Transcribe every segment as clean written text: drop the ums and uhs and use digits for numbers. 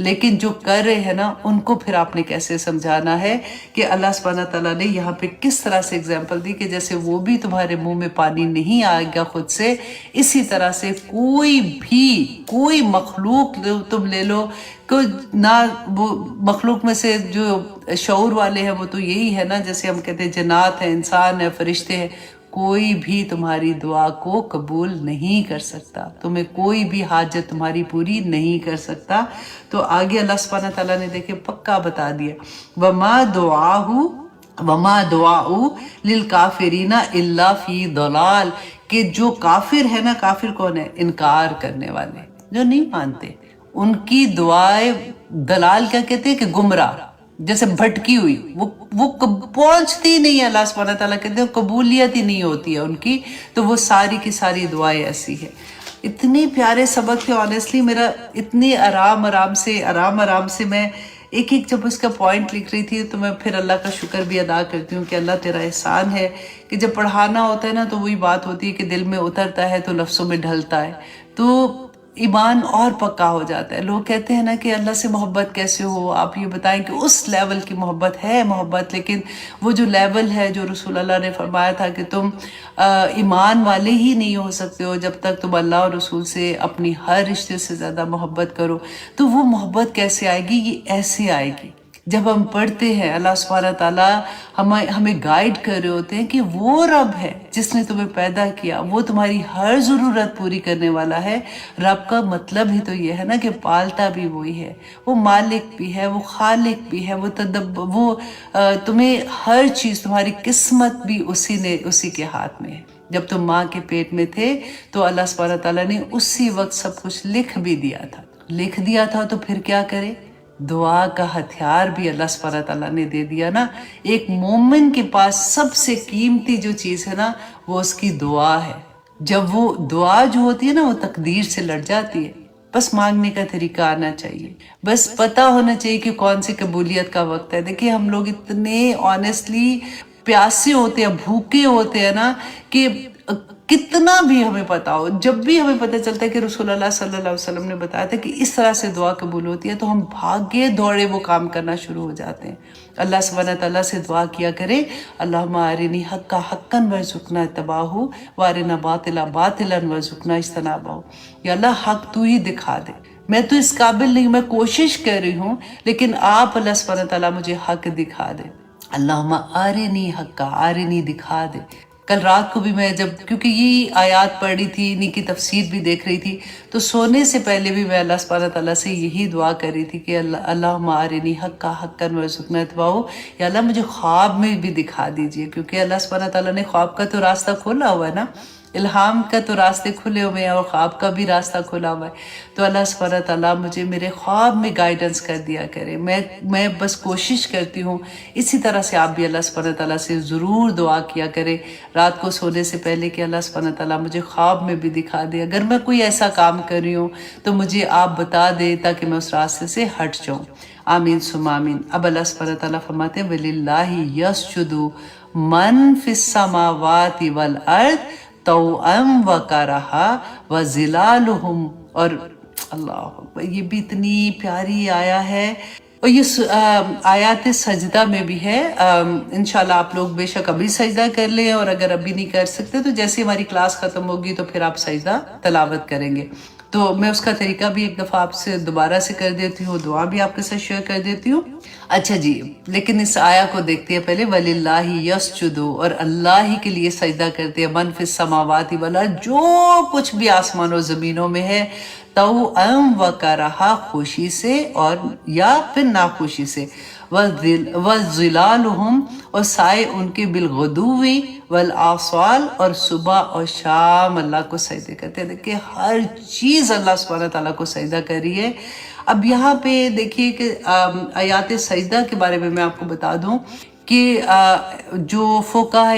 لیکن جو کر رہے ہیں نا ان کو پھر آپ نے کیسے سمجھانا ہے کہ اللہ سبحانہ تعالیٰ نے یہاں پہ کس طرح سے اگزامپل دی کہ جیسے وہ بھی تمہارے منہ میں پانی نہیں آئے گا خود سے، اسی طرح سے کوئی مخلوق تم لے لو، نہ وہ مخلوق میں سے جو شعور والے ہیں وہ تو یہی ہے نا، جیسے ہم کہتے ہیں جنات ہیں، انسان ہیں، فرشتے ہیں، کوئی بھی تمہاری دعا کو قبول نہیں کر سکتا، تمہیں کوئی بھی حاجت تمہاری پوری نہیں کر سکتا۔ تو آگے اللہ سبحانہ تعالیٰ نے دیکھے پکا بتا دیا، وما دعاء للکافرین الا فی ضلال، کہ جو کافر ہے نا، کافر کون ہے؟ انکار کرنے والے جو نہیں مانتے، ان کی دعائیں دلال کیا کہتے ہیں کہ گمراہ، جیسے بھٹکی ہوئی، وہ پہنچتی نہیں ہے، اللہ سبحانہ تعالیٰ کہتے ہیں قبولیت ہی نہیں ہوتی ہے ان کی، تو وہ ساری کی ساری دعائیں ایسی ہیں۔ اتنے پیارے سبق تھے، آنیسٹلی میرا اتنی آرام سے میں ایک جب اس کا پوائنٹ لکھ رہی تھی تو میں پھر اللہ کا شکر بھی ادا کرتی ہوں کہ اللہ تیرا احسان ہے کہ جب پڑھانا ہوتا ہے نا تو وہی بات ہوتی ہے کہ دل میں اترتا ہے تو لفظوں میں ڈھلتا ہے، تو ایمان اور پکا ہو جاتا ہے۔ لوگ کہتے ہیں نا کہ اللہ سے محبت کیسے ہو، آپ یہ بتائیں کہ اس لیول کی محبت، لیکن وہ جو لیول ہے جو رسول اللہ نے فرمایا تھا کہ تم ایمان والے ہی نہیں ہو سکتے ہو جب تک تم اللہ اور رسول سے اپنی ہر رشتے سے زیادہ محبت کرو، تو وہ محبت کیسے آئے گی؟ یہ ایسے آئے گی جب ہم پڑھتے ہیں اللہ سبحانہ تعالیٰ ہمیں گائیڈ کر رہے ہوتے ہیں کہ وہ رب ہے جس نے تمہیں پیدا کیا، وہ تمہاری ہر ضرورت پوری کرنے والا ہے۔ رب کا مطلب ہی تو یہ ہے نا کہ پالتا بھی وہی ہے، وہ مالک بھی ہے، وہ خالق بھی ہے، وہ تمہیں ہر چیز، تمہاری قسمت بھی اسی کے ہاتھ میں ہے۔ جب تم ماں کے پیٹ میں تھے تو اللہ سبحانہ تعالیٰ نے اسی وقت سب کچھ لکھ دیا تھا، تو پھر کیا کرے؟ دعا کا ہتھیار بھی اللہ سبحانہ تعالیٰ نے دے دیا نا۔ ایک مومن کے پاس سب سے قیمتی جو چیز ہے نا وہ اس کی دعا ہے۔ جب وہ دعا جو ہوتی ہے نا وہ تقدیر سے لڑ جاتی ہے، بس مانگنے کا طریقہ آنا چاہیے، بس پتہ ہونا چاہیے کہ کون سی قبولیت کا وقت ہے۔ دیکھیے ہم لوگ اتنے آنیسٹلی پیاسے ہوتے ہیں، بھوکے ہوتے ہیں نا، کہ کتنا بھی ہمیں پتا ہو، جب بھی ہمیں پتہ چلتا ہے کہ رسول اللہ صلی اللہ علیہ وسلم نے بتایا تھا کہ اس طرح سے دعا قبول ہوتی ہے، تو ہم بھاگے دوڑے وہ کام کرنا شروع ہو جاتے ہیں۔ اللہ سبحانہ تعالیٰ سے دعا کیا کرے، اللہم ارنی حقا حقا وارزقنا اتباعہ وارنا باطلا باطلا وارزقنا اجتنابہ۔ یا اللہ حق تو ہی دکھا دے، میں تو اس قابل نہیں، میں کوشش کر رہی ہوں، لیکن آپ اللہ سبحانہ تعالیٰ مجھے حق دکھا دے۔ اللہم ارنی حقا، ارنی دکھا دے۔ کل رات کو بھی میں کیونکہ یہ آیات پڑھ رہی تھی، انہی کی تفسیر بھی دیکھ رہی تھی، تو سونے سے پہلے بھی میں اللہ سبحانہ تعالیٰ سے یہی دعا کر رہی تھی کہ اللہم ارنی حقا حقا وارزقنا اتباعہ، یا اللہ مجھے خواب میں بھی دکھا دیجئے، کیونکہ اللہ سبحانہ تعالیٰ نے خواب کا تو راستہ کھولا ہوا ہے نا، الہام کا تو راستے کھلے ہوئے ہیں اور خواب کا بھی راستہ کھلا ہوا ہے، تو اللہ سبحانہ تعالیٰ مجھے میرے خواب میں گائیڈنس کر دیا کرے۔ میں بس کوشش کرتی ہوں، اسی طرح سے آپ بھی اللہ سبحانہ تعالیٰ سے ضرور دعا کیا کرے رات کو سونے سے پہلے کہ اللہ سبحانہ تعالیٰ مجھے خواب میں بھی دکھا دے، اگر میں کوئی ایسا کام کر رہی ہوں تو مجھے آپ بتا دے تاکہ میں اس راستے سے ہٹ جاؤں۔ آمین ثم آمین۔ اب اللہ سبحانہ تعالیٰ فرماتے ہیں وَلِلَّهِ يَسْجُدُ مَن فِي السَّمَاوَاتِ وَالْأَرْضِ طَوْعًا وَكَرْهًا وَظِلَالُهُمْ، اور اللہ اکبر، یہ بھی اتنی پیاری آیا ہے، اور یہ آیات سجدہ میں بھی ہے۔ انشاءاللہ آپ لوگ بے شک ابھی سجدہ کر لیں، اور اگر ابھی نہیں کر سکتے تو جیسے ہماری کلاس ختم ہوگی تو پھر آپ سجدہ تلاوت کریں گے، تو میں اس کا طریقہ بھی ایک دفعہ آپ سے دوبارہ سے کر دیتی ہوں، دعا بھی آپ کے ساتھ شیئر کر دیتی ہوں۔ اچھا جی، لیکن اس آیا کو دیکھتے ہیں پہلے، وَلِلَّهِ يَسْجُدُ، اور اللہ ہی کے لیے سجدہ کرتے ہیں، مَن فِي السَّمَاوَاتِ وَالْأَرْضِ، جو کچھ بھی آسمان و زمینوں میں ہے، طَوْعًا وَكَرْهًا، خوشی سے اور یا پھر ناخوشی سے، وَظِلَالُهُمْ، اور سائے ان کے بالغدو والآصال، اور صبح اور شام اللہ کو سجدے کرتے ہیں۔ دیکھیں ہر چیز اللہ سبحانہ تعالیٰ کو سجدہ کر رہی ہے۔ اب یہاں پہ دیکھیے کہ آیات سجدہ کے بارے میں آپ کو بتا دوں کہ جو فقہاء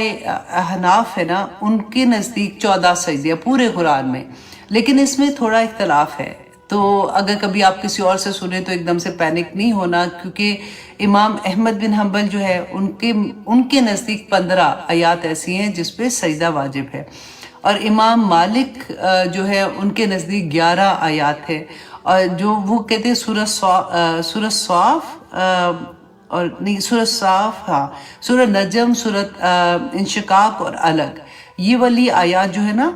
احناف ہے نا، ان کے نزدیک 14 سجدے پورے قرآن میں، لیکن اس میں تھوڑا اختلاف ہے، تو اگر کبھی آپ کسی اور سے سنیں تو ایک دم سے پینک نہیں ہونا، کیونکہ امام احمد بن حنبل جو ہے ان کے نزدیک 15 آیات ایسی ہیں جس پہ سجدہ واجب ہے، اور امام مالک جو ہے ان کے نزدیک 11 آیات ہے، اور جو وہ کہتے ہیں سورہ صاف اور نہیں سورہ صاف، ہاں سورہ نجم، سورہ انشقاق اور الگ، یہ والی آیات جو ہے نا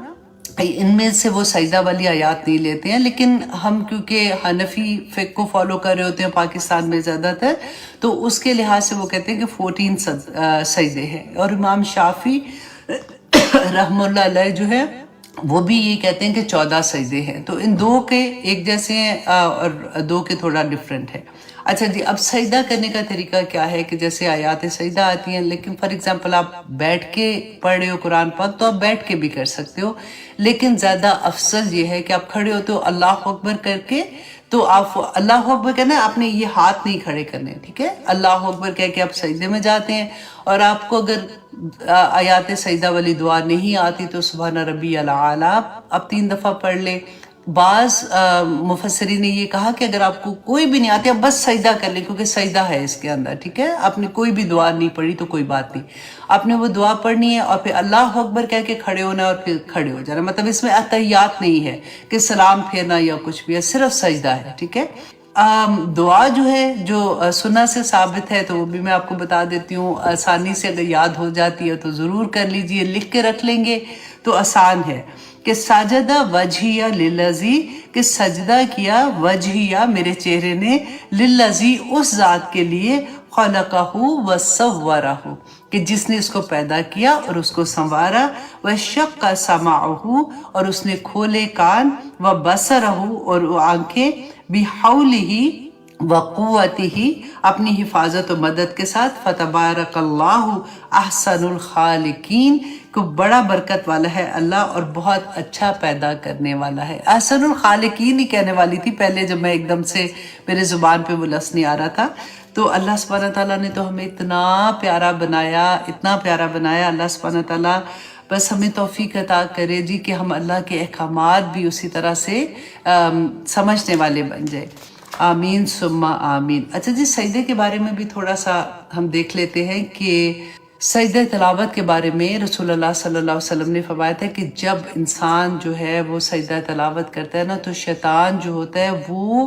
ان میں سے وہ سجدہ والی آیات نہیں لیتے ہیں، لیکن ہم کیونکہ حنفی فقہ کو فالو کر رہے ہوتے ہیں پاکستان میں زیادہ تر، تو اس کے لحاظ سے وہ کہتے ہیں کہ 14 سجدے ہیں، اور امام شافعی رحم اللہ علیہ جو ہے وہ بھی یہ کہتے ہیں کہ 14 سجدے ہیں، تو ان دو کے ایک جیسے ہیں اور دو کے تھوڑا ڈفرینٹ ہے۔ اچھا جی، اب سجدہ کرنے کا طریقہ کیا ہے کہ جیسے آیات سجدہ آتی ہیں، لیکن فار ایگزامپل آپ بیٹھ کے پڑھ رہے ہو قرآن پاک تو آپ بیٹھ کے بھی کر سکتے ہو، لیکن زیادہ افضل یہ ہے کہ آپ کھڑے ہوتے ہو اللہ اکبر کر کے، تو آپ اللہ اکبر کہنا ہے، آپ نے یہ ہاتھ نہیں کھڑے کرنے، ٹھیک ہے، اللہ اکبر کہہ کے آپ سجدے میں جاتے ہیں، اور آپ کو اگر آیات سجدہ والی دعا نہیں آتی تو سبحان ربی الاعلیٰ آپ 3 دفعہ پڑھ لیں۔ بعض مفسرین نے یہ کہا کہ اگر آپ کو کوئی بھی نہیں آتی آپ بس سجدہ کر لیں، کیونکہ سجدہ ہے اس کے اندر، ٹھیک ہے، آپ نے کوئی بھی دعا نہیں پڑھی تو کوئی بات نہیں، آپ نے وہ دعا پڑھنی ہے اور پھر اللہ اکبر کہہ کے کھڑے ہونا ہے اور پھر کھڑے ہو جانا، مطلب اس میں اتحیات نہیں ہے کہ سلام پھیرنا یا کچھ بھی ہے، صرف سجدہ ہے، ٹھیک ہے۔ دعا جو ہے جو سنت سے ثابت ہے تو وہ بھی میں آپ کو بتا دیتی ہوں، آسانی سے اگر یاد ہو جاتی ہے تو ضرور کر لیجئے، لکھ کے رکھ لیں گے تو آسان ہے کہ ساجدہ وجہیہ للذی، کہ سجدہ کیا وجہیہ میرے چہرے نے، للذی اس ذات کے لیے، خلقہ وصورہ، کہ جس نے اس کو پیدا کیا اور اس کو سنوارا، وشق سمعہ، اور اس نے کھولے کان، وبصرہ، اور آنکھیں، بحولہ وقوتہ، اپنی حفاظت و مدد کے ساتھ، فتبارک اللہ احسن الخالقین، کو بڑا برکت والا ہے اللہ اور بہت اچھا پیدا کرنے والا ہے۔ احسن الخالقین ہی کہنے والی تھی پہلے، جب میں ایک دم سے میرے زبان پہ وہ لفظ نہیں آ رہا تھا، تو اللہ سبحانہ تعالیٰ نے تو ہمیں اتنا پیارا بنایا، اتنا پیارا بنایا، اللہ سبحانہ تعالیٰ بس ہمیں توفیق عطا کرے جی کہ ہم اللہ کے احکامات بھی اسی طرح سے سمجھنے والے بن جائے، آمین ثم آمین۔ اچھا جی، سجدے کے بارے میں بھی تھوڑا سا ہم دیکھ لیتے ہیں کہ سجدہ تلاوت کے بارے میں رسول اللہ صلی اللہ علیہ وسلم نے فرمایا تھا کہ جب انسان جو ہے وہ سجدہ تلاوت کرتا ہے نا تو شیطان جو ہوتا ہے وہ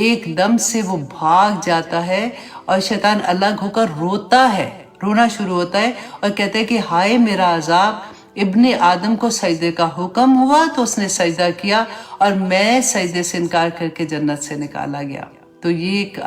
ایک دم سے وہ بھاگ جاتا ہے، اور شیطان الگ ہو کر روتا ہے، رونا شروع ہوتا ہے اور کہتا ہے کہ ہائے میرا عذاب، ابن آدم کو سجدے کا حکم ہوا تو اس نے سجدہ کیا اور میں سجدے سے انکار کر کے جنت سے نکالا گیا۔ تو یہ ایک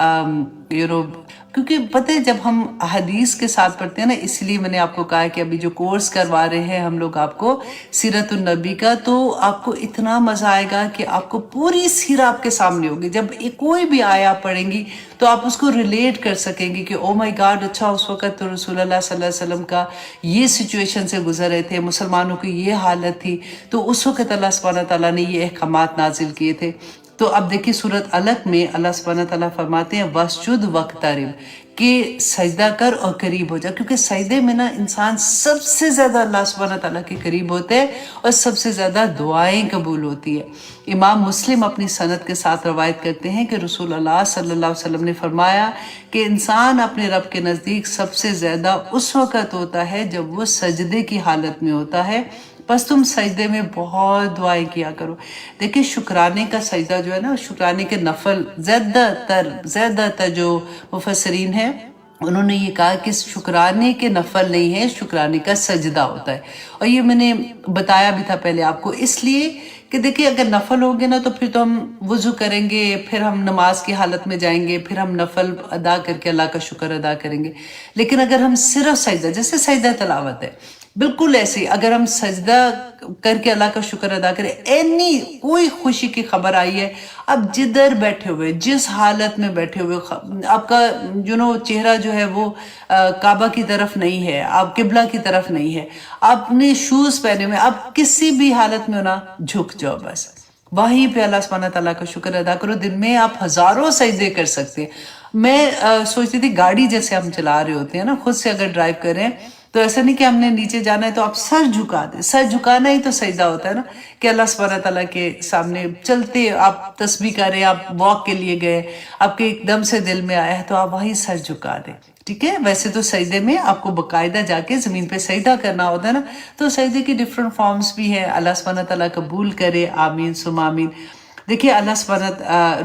کیونکہ پتہ ہے جب ہم حدیث کے ساتھ پڑھتے ہیں نا، اس لیے میں نے آپ کو کہا کہ ابھی جو کورس کروا رہے ہیں ہم لوگ آپ کو سیرت النبی کا، تو آپ کو اتنا مزہ آئے گا کہ آپ کو پوری سیرہ آپ کے سامنے ہوگی، جب کوئی بھی آیا پڑھیں گی تو آپ اس کو ریلیٹ کر سکیں گے کہ او مائی گاڈ، اچھا اس وقت تو رسول اللہ صلی اللہ علیہ وسلم کا یہ سچویشن سے گزر رہے تھے، مسلمانوں کی یہ حالت تھی، تو اس وقت اللہ سبحانہ تعالیٰ نے یہ احکامات نازل کیے تھے۔ تو اب دیکھیں سورۃ علق میں اللہ سبحانہ تعالیٰ فرماتے ہیں وَاسْجُدْ وَاقْتَرِب، کہ سجدہ کر اور قریب ہو جا، کیونکہ سجدے میں نا انسان سب سے زیادہ اللہ سبحانہ تعالیٰ کے قریب ہوتے ہیں اور سب سے زیادہ دعائیں قبول ہوتی ہے۔ امام مسلم اپنی سند کے ساتھ روایت کرتے ہیں کہ رسول اللہ صلی اللہ علیہ وسلم نے فرمایا کہ انسان اپنے رب کے نزدیک سب سے زیادہ اس وقت ہوتا ہے جب وہ سجدے کی حالت میں ہوتا ہے، بس تم سجدے میں بہت دعائیں کیا کرو۔ دیکھیں شکرانے کا سجدہ جو ہے نا، شکرانے کے نفل زیادہ تر جو مفسرین ہیں انہوں نے یہ کہا کہ شکرانے کے نفل نہیں ہے، شکرانے کا سجدہ ہوتا ہے، اور یہ میں نے بتایا بھی تھا پہلے آپ کو، اس لیے کہ دیکھیں اگر نفل ہوگے نا تو پھر تو ہم وضو کریں گے، پھر ہم نماز کی حالت میں جائیں گے، پھر ہم نفل ادا کر کے اللہ کا شکر ادا کریں گے، لیکن اگر ہم صرف سجدہ، جیسے سجدہ تلاوت ہے بالکل ایسے ہی، اگر ہم سجدہ کر کے اللہ کا شکر ادا کریں، کوئی خوشی کی خبر آئی ہے، اب جدھر بیٹھے ہوئے، جس حالت میں بیٹھے ہوئے، آپ کا چہرہ جو ہے وہ کعبہ کی طرف نہیں ہے، آپ قبلہ کی طرف نہیں ہے، آپ نے شوز پہنے ہوئے، آپ کسی بھی حالت میں ہونا جھک جاؤ، بس وہیں پہ اللہ سبحانہ تعالیٰ کا شکر ادا کرو۔ دن میں آپ ہزاروں سجدے کر سکتے ہیں۔ میں سوچتی تھی گاڑی جیسے ہم چلا رہے ہوتے ہیں نا، خود سے اگر ڈرائیو کریں تو ایسا نہیں کہ ہم نے نیچے جانا ہے تو آپ سر جھکا دیں، سر جھکانا ہی تو سجدہ ہوتا ہے نا، کہ اللہ سبحانہ تعالیٰ کے سامنے چلتے آپ تسبیح کریں، آپ واک کے لیے گئے، آپ کے ایک دم سے دل میں آیا ہے تو آپ وہیں سر جھکا دیں، ٹھیک ہے۔ ویسے تو سجدے میں آپ کو باقاعدہ جا کے زمین پہ سجدہ کرنا ہوتا ہے نا، تو سجدے کی ڈفرینٹ فارمز بھی ہیں، اللہ سبحانہ تعالیٰ قبول کرے، آمین ثم آمین۔ دیکھیے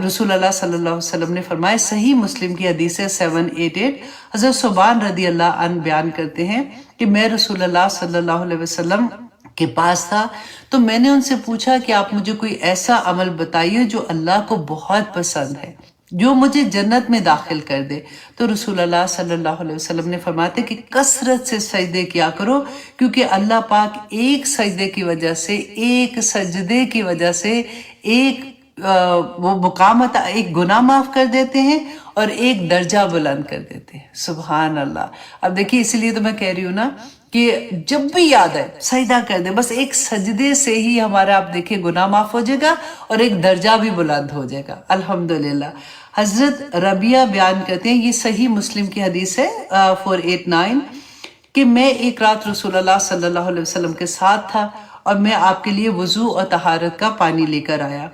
رسول اللہ صلی اللہ علیہ وسلم نے فرمایا، صحیح مسلم کی حدیث ہے 788، حضرت ثوبان رضی اللہ عنہ بیان کرتے ہیں کہ میں رسول اللہ صلی اللہ علیہ وسلم کے پاس تھا، تو میں نے ان سے پوچھا کہ آپ مجھے کوئی ایسا عمل بتائیے جو اللہ کو بہت پسند ہے، جو مجھے جنت میں داخل کر دے۔ تو رسول اللہ صلی اللہ علیہ وسلم نے فرماتے کہ کثرت سے سجدے کیا کرو، کیونکہ اللہ پاک ایک سجدے کی وجہ سے، ایک سجدے کی وجہ سے ایک وہ مقام ایک گناہ معاف کر دیتے ہیں اور ایک درجہ بلند کر دیتے ہیں۔ سبحان اللہ۔ اب دیکھیے اسی لیے تو میں کہہ رہی ہوں نا کہ جب بھی یاد ہے سجدہ کر دیں، بس ایک سجدے سے ہی ہمارا آپ دیکھیں گناہ معاف ہو جائے گا اور ایک درجہ بھی بلند ہو جائے گا الحمدللہ۔ حضرت ربیہ بیان کرتے ہیں، یہ صحیح مسلم کی حدیث ہے 489، کہ میں ایک رات رسول اللہ صلی اللہ علیہ وسلم کے ساتھ تھا اور میں آپ کے لیے وضو اور طہارت کا پانی لے کر آیا۔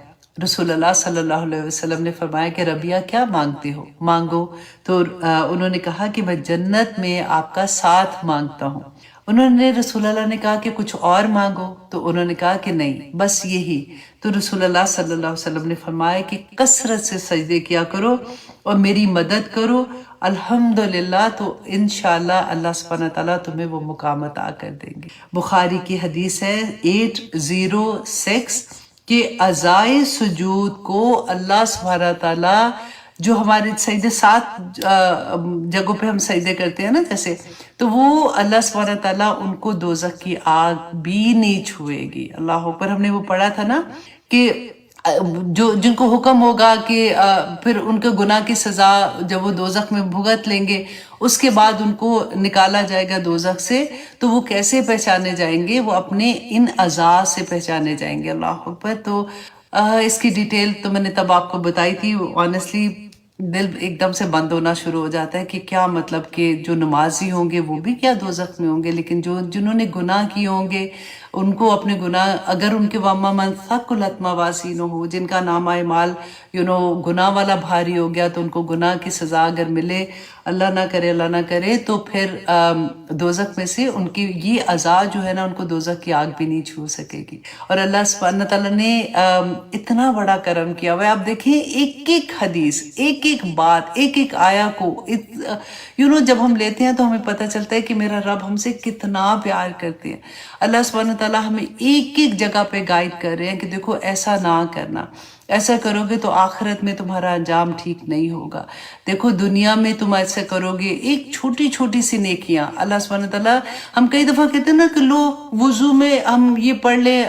رسول اللہ صلی اللہ علیہ وسلم نے فرمایا کہ ربیہ کیا مانگتے ہو، مانگو۔ تو انہوں نے کہا کہ میں جنت میں آپ کا ساتھ مانگتا ہوں۔ انہوں نے رسول اللہ نے کہا کہ کچھ اور مانگو، تو انہوں نے کہا کہ نہیں، بس یہی۔ تو رسول اللہ صلی اللہ علیہ وسلم نے فرمایا کہ کثرت سے سجدے کیا کرو اور میری مدد کرو، الحمدللہ، تو انشاءاللہ اللہ سبحانہ تعالیٰ تمہیں وہ مقام عطا کر دیں گے۔ بخاری کی حدیث ہے 806 کہ اعضائے سجود کو اللہ سبحانہ تعالیٰ، جو ہمارے سجدے 7 جگہوں پہ ہم سجدے کرتے ہیں نا جیسے، تو وہ اللہ سبحانہ تعالیٰ ان کو دوزخ کی آگ بھی نہیں چھوئے گی۔ اللہ اکبر۔ ہم نے وہ پڑھا تھا نا کہ جن کو حکم ہوگا کہ پھر ان کے گناہ کی سزا جب وہ دوزخ میں بھگت لیں گے، اس کے بعد ان کو نکالا جائے گا دوزخ سے، تو وہ کیسے پہچانے جائیں گے؟ وہ اپنے ان اعضاء سے پہچانے جائیں گے۔ اللہ اکبر۔ تو اس کی ڈیٹیل تو میں نے تب آپ کو بتائی تھی، آنیسٹلی دل ایک دم سے بند ہونا شروع ہو جاتا ہے کہ کیا مطلب کہ جو نمازی ہوں گے وہ بھی کیا دوزخ میں ہوں گے، لیکن جنہوں نے گناہ کیے ہوں گے ان کو اپنے گناہ، اگر ان کے وَمَّا مَنْ ثَقُلَتْ مَوَازِینُهُ، جن کا نامہ اعمال گناہ والا بھاری ہو گیا، تو ان کو گناہ کی سزا اگر ملے، اللہ نہ کرے اللہ نہ کرے، تو پھر دوزخ میں سے ان کی یہ اعضاء جو ہے نا، ان کو دوزخ کی آگ بھی نہیں چھو سکے گی۔ اور اللہ سبحانہ تعالیٰ نے اتنا بڑا کرم کیا ہوا ہے۔ آپ دیکھیں ایک ایک حدیث، ایک ایک بات، ایک ایک آیا کو جب ہم لیتے ہیں تو ہمیں پتہ چلتا ہے کہ میرا رب ہم سے کتنا پیار کرتے ہیں۔ اللہ سبحانہ تعالیٰ ہمیں ایک ایک جگہ پہ گائیڈ کر رہے ہیں کہ دیکھو ایسا نہ کرنا، ایسا کرو گے تو آخرت میں تمہارا انجام ٹھیک نہیں ہوگا، دیکھو دنیا میں تم ایسا کرو گے، ایک چھوٹی چھوٹی سی نیکیاں اللہ سبحانہ تعالیٰ، ہم کئی دفعہ کہتے ہیں نا کہ لو وضو میں ہم یہ پڑھ لیں،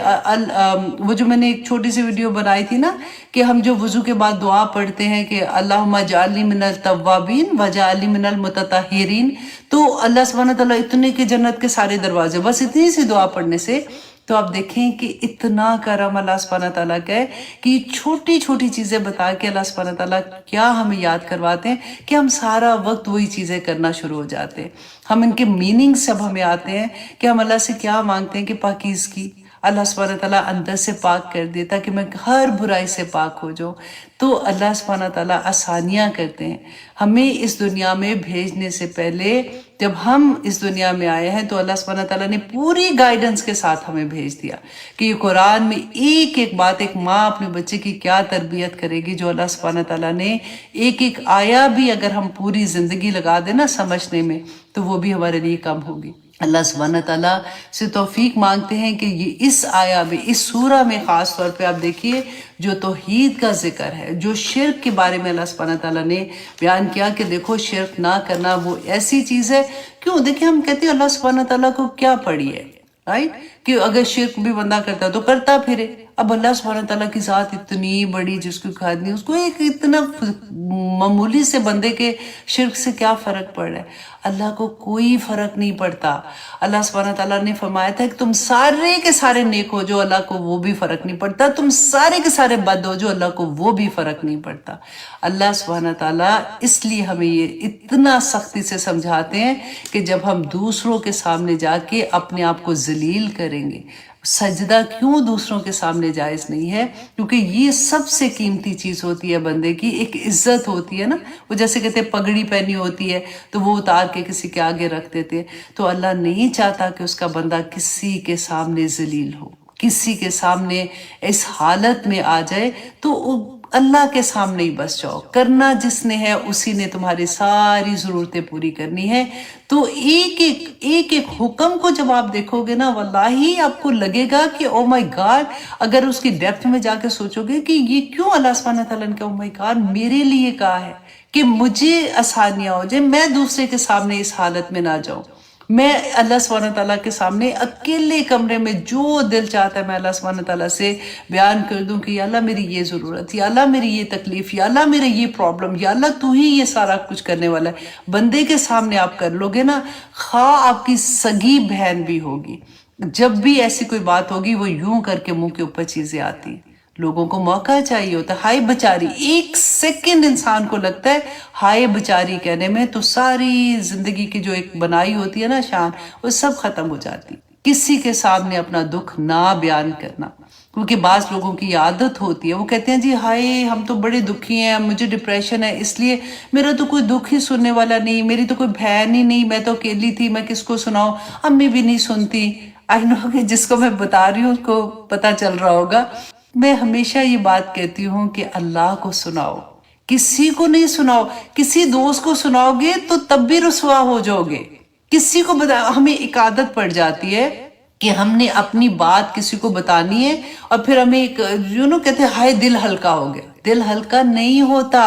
وہ جو میں نے ایک چھوٹی سی ویڈیو بنائی تھی نا کہ ہم جو وضو کے بعد دعا پڑھتے ہیں کہ اللہم اجعلنی من التوابین واجعلنی من المتطہرین، تو اللہ سبحانہ تعالیٰ اتنے کہ جنت کے سارے دروازے، بس اتنی سی دعا پڑھنے سے، تو آپ دیکھیں کہ اتنا کرم اللہ سبحانہ تعالیٰ کا ہے کہ یہ چھوٹی چھوٹی چیزیں بتا کے اللہ سبحانہ تعالیٰ کیا ہمیں یاد کرواتے ہیں کہ ہم سارا وقت وہی چیزیں کرنا شروع ہو جاتے ہیں۔ ہم ان کے میننگ سب ہمیں آتے ہیں کہ ہم اللہ سے کیا مانگتے ہیں کہ پاکیزگی، اللہ سبحانہ تعالیٰ اندر سے پاک کر دے تاکہ میں ہر برائی سے پاک ہو جاؤں، تو اللہ سبحانہ تعالیٰ آسانیاں کرتے ہیں ہمیں اس دنیا میں بھیجنے سے پہلے۔ جب ہم اس دنیا میں آئے ہیں تو اللہ سبحانہ تعالیٰ نے پوری گائیڈنس کے ساتھ ہمیں بھیج دیا کہ یہ قرآن میں ایک ایک بات، ایک ماں اپنے بچے کی کیا تربیت کرے گی، جو اللہ سبحانہ تعالیٰ نے ایک ایک آیا بھی اگر ہم پوری زندگی لگا دیں نا سمجھنے میں، تو وہ بھی ہمارے لیے کم ہوگی۔ اللہ سبحانہ تعالیٰ سے توفیق مانگتے ہیں کہ یہ اس آیا میں، اس سورہ میں خاص طور پہ آپ دیکھیے جو توحید کا ذکر ہے، جو شرک کے بارے میں اللہ سبحانہ تعالیٰ نے بیان کیا کہ دیکھو شرک نہ کرنا وہ ایسی چیز ہے۔ کیوں؟ دیکھیں ہم کہتے ہیں اللہ سبحانہ تعالیٰ کو کیا پڑی ہے، رائٹ، کہ اگر شرک بھی بندہ کرتا ہے تو کرتا پھرے۔ اب اللہ سبحانہ تعالیٰ کی ذات اتنی بڑی جس کو کھاد نہیں، اس کو ایک اتنا معمولی سے بندے کے شرک سے کیا فرق پڑ رہا ہے؟ اللہ کو کوئی فرق نہیں پڑتا۔ اللہ سبحانہ تعالیٰ نے فرمایا تھا کہ تم سارے کے سارے نیک ہو جو اللہ کو وہ بھی فرق نہیں پڑتا، تم سارے کے سارے بد ہو جو اللہ کو وہ بھی فرق نہیں پڑتا۔ اللہ سبحانہ تعالیٰ اس لیے ہمیں یہ اتنا سختی سے سمجھاتے ہیں کہ جب ہم دوسروں کے سامنے جا کے اپنے آپ کو ذلیل کریں گے، سجدہ کیوں دوسروں کے سامنے جائز نہیں ہے؟ کیونکہ یہ سب سے قیمتی چیز ہوتی ہے بندے کی، ایک عزت ہوتی ہے نا، وہ جیسے کہتے ہیں پگڑی پہنی ہوتی ہے تو وہ اتار کے کسی کے آگے رکھ دیتے ہیں، تو اللہ نہیں چاہتا کہ اس کا بندہ کسی کے سامنے ذلیل ہو، کسی کے سامنے اس حالت میں آ جائے تو اللہ کے سامنے ہی بس جاؤ. کرنا جس نے ہے اسی نے تمہاری ساری ضرورتیں پوری کرنی ہے. تو ایک حکم کو جب آپ دیکھو گے نا، واللہ آپ کو لگے گا کہ او مائی گاڈ، اگر اس کی ڈیپتھ میں جا کے سوچو گے کہ یہ کیوں اللہ سبحانہ تعالیٰ نے کہا او مائی گاڈ میرے لیے کہا ہے کہ مجھے آسانیاں ہو جائے، میں دوسرے کے سامنے اس حالت میں نہ جاؤں. میں اللہ سبحانہ تعالیٰ کے سامنے اکیلے کمرے میں جو دل چاہتا ہے میں اللہ سبحانہ تعالیٰ سے بیان کر دوں کہ یا اللہ میری یہ ضرورت، یا اللہ میری یہ تکلیف، یا اللہ میرا یہ پرابلم، یا اللہ تو ہی یہ سارا کچھ کرنے والا ہے. بندے کے سامنے آپ کر لو گے نا، خواہ آپ کی سگی بہن بھی ہوگی، جب بھی ایسی کوئی بات ہوگی وہ یوں کر کے منہ کے اوپر چیزیں آتی ہیں. لوگوں کو موقع چاہیے ہوتا ہے. ہائے بچاری، ایک سیکنڈ انسان کو لگتا ہے ہائے بچاری کہنے میں تو ساری زندگی کی جو ایک بنائی ہوتی ہے نا شان، وہ سب ختم ہو جاتی. کسی کے سامنے اپنا دکھ نہ بیان کرنا، کیونکہ بعض لوگوں کی عادت ہوتی ہے، وہ کہتے ہیں جی ہائے ہم تو بڑے دکھی ہیں، مجھے ڈپریشن ہے، اس لیے میرا تو کوئی دکھ ہی سننے والا نہیں، میری تو کوئی بہن ہی نہیں، میں تو اکیلی تھی، میں کس کو سناؤں، امی بھی نہیں سنتی. آئی نو کہ جس کو میں بتا رہی ہوں اس کو پتہ چل رہا ہوگا. میں ہمیشہ یہ بات کہتی ہوں کہ اللہ کو سناؤ، کسی کو نہیں سناؤ. کسی دوست کو سناؤ گے تو تب بھی رسوا ہو جاؤ گے. کسی کو ہمیں ایک عادت پڑ جاتی ہے کہ ہم نے اپنی بات کسی کو بتانی ہے اور پھر ہمیں ایک کہتے ہیں ہائے دل ہلکا ہو گیا. دل ہلکا نہیں ہوتا،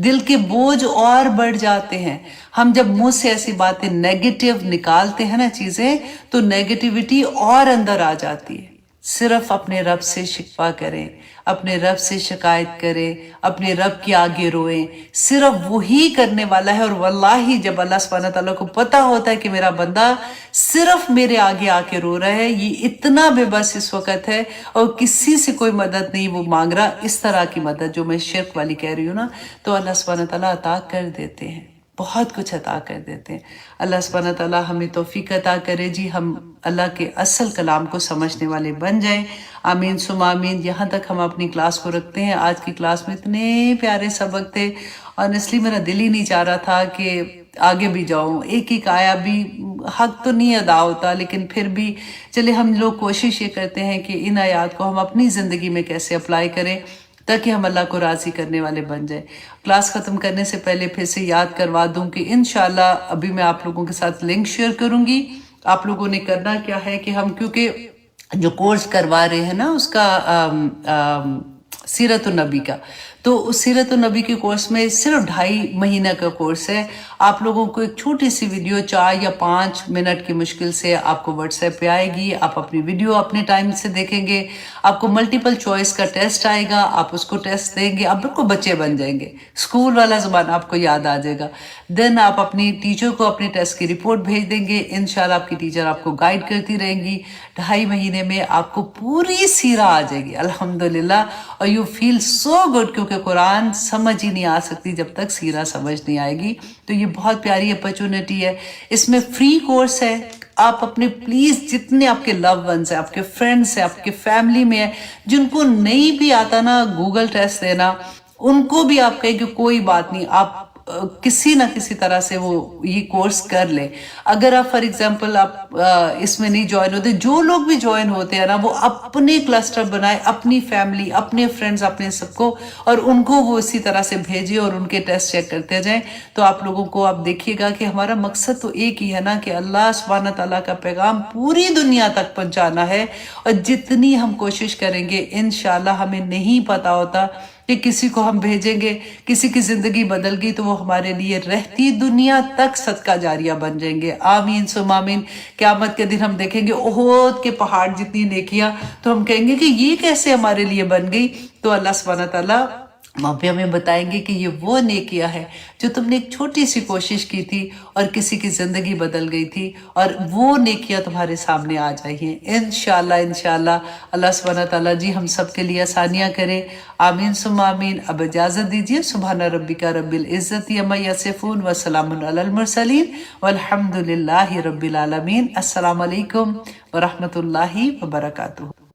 دل کے بوجھ اور بڑھ جاتے ہیں. ہم جب منہ سے ایسی باتیں نیگیٹو نکالتے ہیں نا چیزیں، تو نیگیٹیوٹی اور اندر آ جاتی ہے. صرف اپنے رب سے شکوہ کریں، اپنے رب سے شکایت کریں، اپنے رب کے آگے روئیں. صرف وہی کرنے والا ہے. اور واللہ جب اللہ سبحانہ تعالیٰ کو پتہ ہوتا ہے کہ میرا بندہ صرف میرے آگے آ کے رو رہا ہے، یہ اتنا بے بس اس وقت ہے اور کسی سے کوئی مدد نہیں وہ مانگ رہا، اس طرح کی مدد جو میں شرک والی کہہ رہی ہوں نا، تو اللہ سبحانہ تعالیٰ عطا کر دیتے ہیں، بہت کچھ عطا کر دیتے ہیں. اللہ سبحانہ تعالیٰ ہمیں توفیق عطا کرے جی، ہم اللہ کے اصل کلام کو سمجھنے والے بن جائیں. آمین ثم آمین. یہاں تک ہم اپنی کلاس کو رکھتے ہیں. آج کی کلاس میں اتنے پیارے سبق تھے، آنیسٹلی میرا دل ہی نہیں چاہ رہا تھا کہ آگے بھی جاؤں. ایک آیا بھی حق تو نہیں ادا ہوتا، لیکن پھر بھی چلے ہم لوگ کوشش یہ کرتے ہیں کہ ان آیات کو ہم اپنی زندگی میں کیسے اپلائی کریں تاکہ ہم اللہ کو راضی کرنے والے بن جائیں. کلاس ختم کرنے سے پہلے پھر سے یاد کروا دوں کہ انشاءاللہ ابھی میں آپ لوگوں کے ساتھ لنک شیئر کروں گی. آپ لوگوں نے کرنا کیا ہے کہ ہم کیونکہ جو کورس کروا رہے ہیں نا اس کا سیرت النبی کا، تو اس سیرت النبی کے کورس میں صرف 2.5 مہینہ کا کورس ہے. آپ لوگوں کو ایک چھوٹی سی ویڈیو 4 یا 5 منٹ کی مشکل سے آپ کو واٹس ایپ پہ آئے گی. آپ اپنی ویڈیو اپنے ٹائم سے دیکھیں گے. آپ کو ملٹیپل چوائس کا ٹیسٹ آئے گا، آپ اس کو ٹیسٹ دیں گے، آپ بالکل بچے بن جائیں گے، اسکول والا زبان آپ کو یاد آ جائے گا. دین آپ اپنی ٹیچر کو اپنے ٹیسٹ کی رپورٹ بھیج دیں گے. انشاءاللہ آپ کی ٹیچر آپ کو گائیڈ کرتی رہیں گی. 2.5 مہینے میں آپ کو پوری سیرہ آ جائے گی الحمدللہ. اور یو فیل سو گڈ، کیونکہ قرآن سمجھ ہی نہیں آ سکتی جب تک سیرہ سمجھ نہیں آئے گی. تو یہ بہت پیاری اپرچونٹی ہے. اس میں فری کورس ہے. آپ اپنے پلیز جتنے آپ کے لو ونز ہیں، آپ کے فرینڈس ہیں، آپ کے فیملی میں ہیں، جن کو نہیں بھی آتا نا گوگل ٹیسٹ دینا، ان کو بھی آپ کہیں کہ کوئی بات نہیں، آپ کسی نہ کسی طرح سے وہ یہ کورس کر لیں. اگر آپ فار ایگزامپل آپ اس میں نہیں جوائن ہوتے، جو لوگ بھی جوائن ہوتے ہیں نا وہ اپنے کلسٹر بنائے، اپنی فیملی، اپنے فرینڈز، اپنے سب کو، اور ان کو وہ اسی طرح سے بھیجے اور ان کے ٹیسٹ چیک کرتے جائیں. تو آپ لوگوں کو آپ دیکھیے گا کہ ہمارا مقصد تو ایک ہی ہے نا کہ اللہ سبحانہ تعالیٰ کا پیغام پوری دنیا تک پہنچانا ہے. اور جتنی ہم کوشش کریں گے انشاءاللہ، ہمیں نہیں پتا ہوتا کہ کسی کو ہم بھیجیں گے، کسی کی زندگی بدل گئی تو وہ ہمارے لیے رہتی دنیا تک صدقہ جاریہ بن جائیں گے. آمین ثم آمین. قیامت کے دن ہم دیکھیں گے احد کے پہاڑ جتنی نیکیاں، تو ہم کہیں گے کہ یہ کیسے ہمارے لیے بن گئی. تو اللہ سبحانہ تعالیٰ وہاں پہ ہمیں بتائیں گے کہ یہ وہ نیکیاں ہے جو تم نے ایک چھوٹی سی کوشش کی تھی اور کسی کی زندگی بدل گئی تھی، اور وہ نیکیاں تمہارے سامنے آ جائیں. انشاءاللہ انشاءاللہ. اللہ سبحانہ تعالیٰ جی ہم سب کے لیے آسانیاں کرے. آمین ثم آمین. اب اجازت دیجیے. سبحان ربک رب العزت عما یصفون وسلام علی المرسلین والحمد للہ رب العالمین. السلام علیکم ورحمۃ اللہ وبرکاتہ.